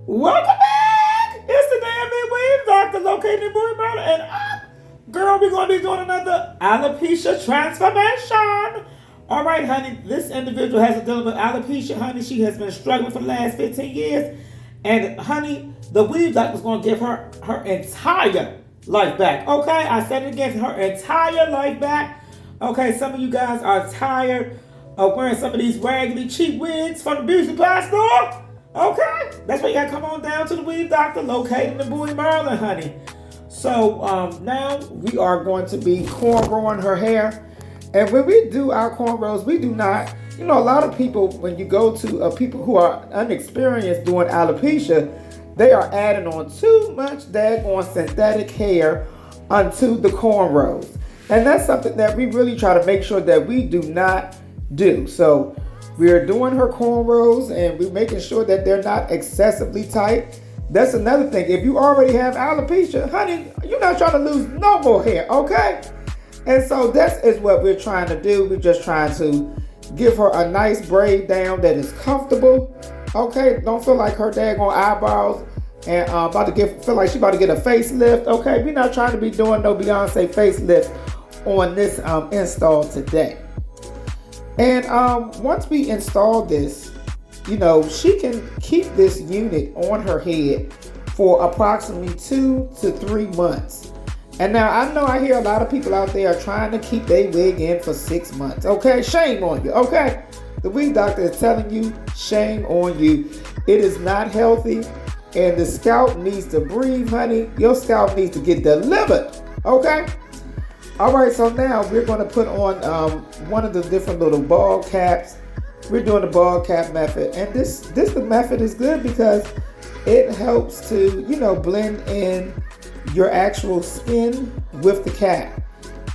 Welcome back! It's the DMV Weave Dr. located in Bowie, Maryland. And girl, we're going to be doing another alopecia transformation. All right, honey, this individual has a dealing with alopecia, honey. She has been struggling for the last 15 years. And, honey, the Weave Doctor is going to give her entire life back. Okay, I said it again, her entire life back. Okay, some of you guys are tired of wearing some of these raggedy, cheap wigs from the beauty supply store. Okay, that's why you gotta come on down to the Weave Doctor located in Bowie, Maryland, honey. So now we are going to be cornrowing her hair. And when we do our cornrows, we do not, a lot of people, when you go to people who are unexperienced doing alopecia, they are adding on too much daggone synthetic hair onto the cornrows. And that's something that we really try to make sure that we do not do. So we're doing her cornrows and we're making sure that they're not excessively tight. That's another thing. If you already have alopecia, honey, you're not trying to lose no more hair, okay? And so that is what we're trying to do. We're just trying to give her a nice braid down that is comfortable, okay? Don't feel like her daggone eyebrows and feel like she's about to get a facelift, okay? We're not trying to be doing no Beyonce facelift on this install today. And once we install this, she can keep this unit on her head for approximately 2 to 3 months. And now I know I hear a lot of people out there trying to keep their wig in for 6 months. Okay, shame on you. Okay, the Wig Doctor is telling you, shame on you. It is not healthy, and the scalp needs to breathe, honey. Your scalp needs to get delivered. Okay. All right, so now we're going to put on one of the different little ball caps. We're doing the ball cap method, and this method is good because it helps to blend in your actual skin with the cap.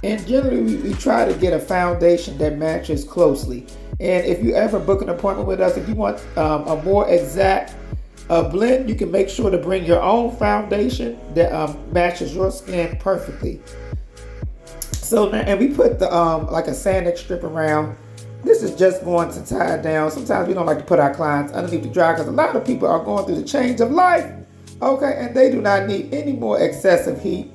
And generally we try to get a foundation that matches closely. And if you ever book an appointment with us, if you want a more exact blend, you can make sure to bring your own foundation that matches your skin perfectly. So now, and we put the like a Sanex strip around. This is just going to tie it down. Sometimes we don't like to put our clients underneath the dryer because a lot of people are going through the change of life, okay, and they do not need any more excessive heat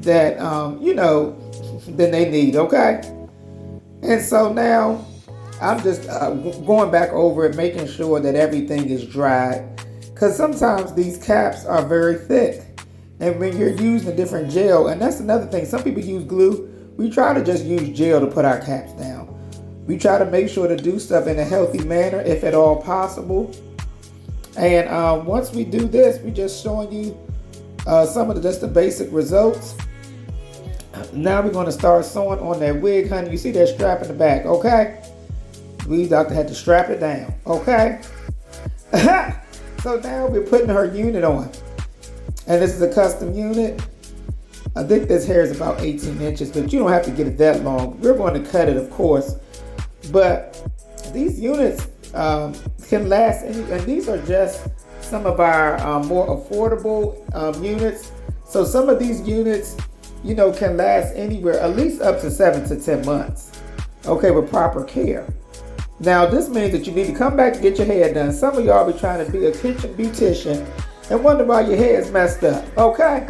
that than they need, okay. And so now I'm just going back over it, making sure that everything is dry, because sometimes these caps are very thick, and when you're using a different gel, and that's another thing, some people use glue. We try to just use gel to put our caps down. We try to make sure to do stuff in a healthy manner, if at all possible. And once we do this, we're just showing you some of just the basic results. Now we're going to start sewing on that wig, honey. You see that strap in the back, okay? We Doctor had to strap it down, okay? So now we're putting her unit on. And this is a custom unit. I think this hair is about 18 inches, but you don't have to get it that long. We're going to cut it, of course. But these units can last, and these are just some of our more affordable units. So some of these units, can last anywhere, at least up to 7 to 10 months, okay, with proper care. Now, this means that you need to come back and get your hair done. Some of y'all be trying to be a kitchen beautician and wonder why your hair is messed up, okay?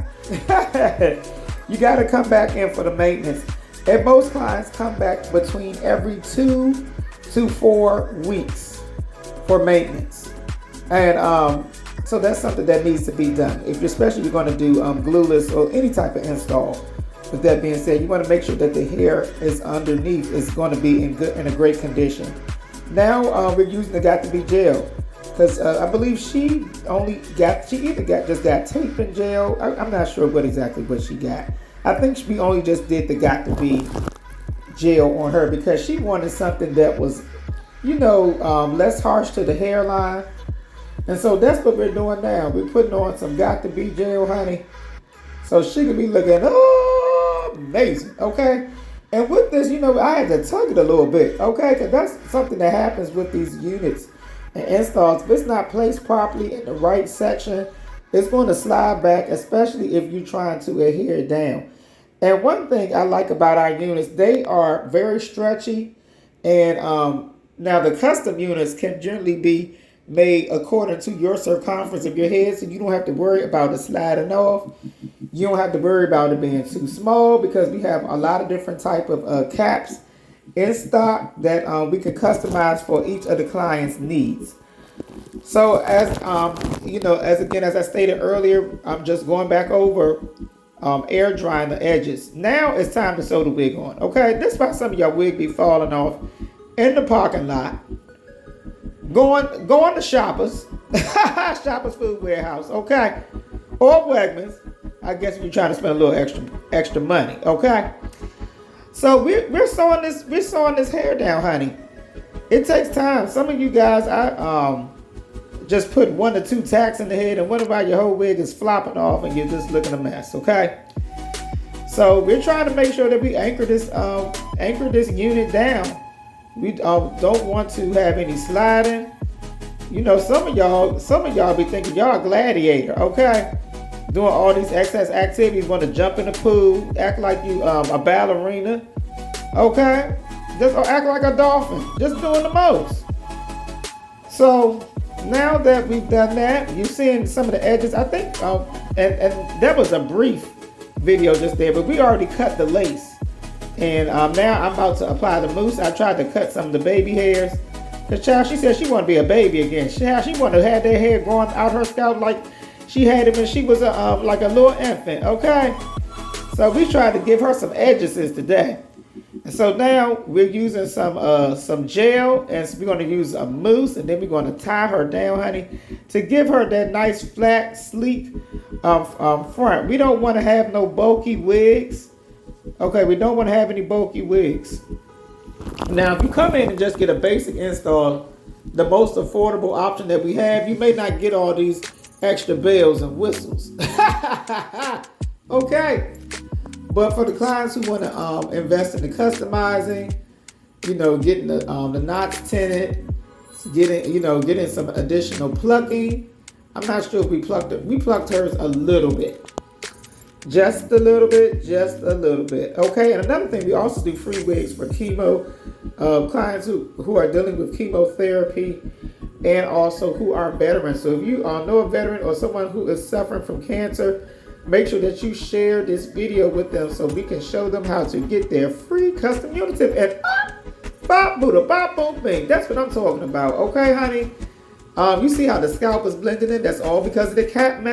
You got to come back in for the maintenance. And most clients come back between every 2 to 4 weeks for maintenance. And so that's something that needs to be done. Especially you're going to do glueless or any type of install. With that being said, you want to make sure that the hair is underneath is going to be in a great condition. Now we're using the Got to Be gel, because I believe she either got tape and gel. I'm not sure what she got. I think we only just did the Got to Be gel on her because she wanted something that was, less harsh to the hairline. And so that's what we're doing now. We're putting on some Got to Be gel, honey, so she could be looking amazing, okay? And with this, I had to tug it a little bit, okay? Because that's something that happens with these units and installs. If it's not placed properly in the right section, it's going to slide back, especially if you're trying to adhere it down. And one thing I like about our units, they are very stretchy. And now the custom units can generally be made according to your circumference of your head, so you don't have to worry about it sliding off. You don't have to worry about it being too small, because we have a lot of different type of caps in stock that we can customize for each of the client's needs. So as as I stated earlier, I'm just going back over air drying the edges. Now it's time to sew the wig on. Okay, this is why some of y'all wig be falling off in the parking lot. Going to Shoppers, Shoppers Food Warehouse, okay, or Wegmans. I guess if you're trying to spend a little extra money, okay. So we're sewing this hair down, honey. It takes time. Some of you guys, I just put 1 or 2 tacks in the head, and what about your whole wig is flopping off, and you're just looking a mess, okay. So we're trying to make sure that we anchor this unit down. We don't want to have any sliding. You know, some of y'all be thinking y'all a gladiator, okay? Doing all these excess activities, want to jump in the pool, act like you a ballerina, okay? Just act like a dolphin, just doing the most. So now that we've done that, you're seeing some of the edges. I think, and that was a brief video just there, but we already cut the lace. And now I'm about to apply the mousse. I tried to cut some of the baby hairs. Because child, she said she wanted to be a baby again. She wanted to have that hair growing out her scalp like she had it when she was like a little infant, okay? So we tried to give her some edges today. And so now we're using some gel, and we're going to use a mousse, and then we're going to tie her down, honey, to give her that nice, flat, sleek front. We don't want to have no bulky wigs. Okay, we don't want to have any bulky wigs. Now, if you come in and just get a basic install, the most affordable option that we have, you may not get all these extra bells and whistles. Okay, but for the clients who want to invest in the customizing, you know, getting the knots tinted, getting some additional plucking. I'm not sure if we plucked it. We plucked hers a little bit. Just a little bit. Okay, and another thing, we also do free wigs for chemo clients who are dealing with chemotherapy, and also who are veterans. So if you know a veteran or someone who is suffering from cancer, make sure that you share this video with them so we can show them how to get their free custom unitive. And bop Buddha, bop boom bing. That's what I'm talking about. Okay, honey. You see how the scalp is blending in? That's all because of the cap method.